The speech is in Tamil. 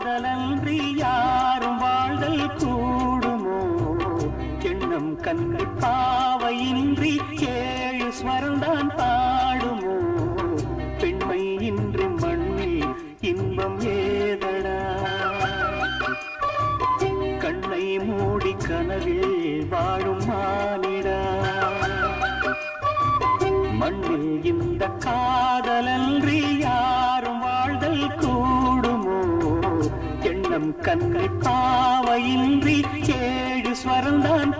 காதலன்றி யாரும் வாழ்தல் கூடுமோ எண்ணம் கண்ணி பாவையின்றி ஏழு ஸ்வரந்தான் பாடுமோ பெண்மை இன்றி மண்ணில் இன்பம் ஏதடா கண்ணை மூடி கனவில் வாழும் மானிடா மண்ணில் இந்த காதலன்றி யாரும் வாழ்தல் கூடுமோ எண்ணம் கண்ணை பாவையின்றி ஏழு ஸ்வரந்தான்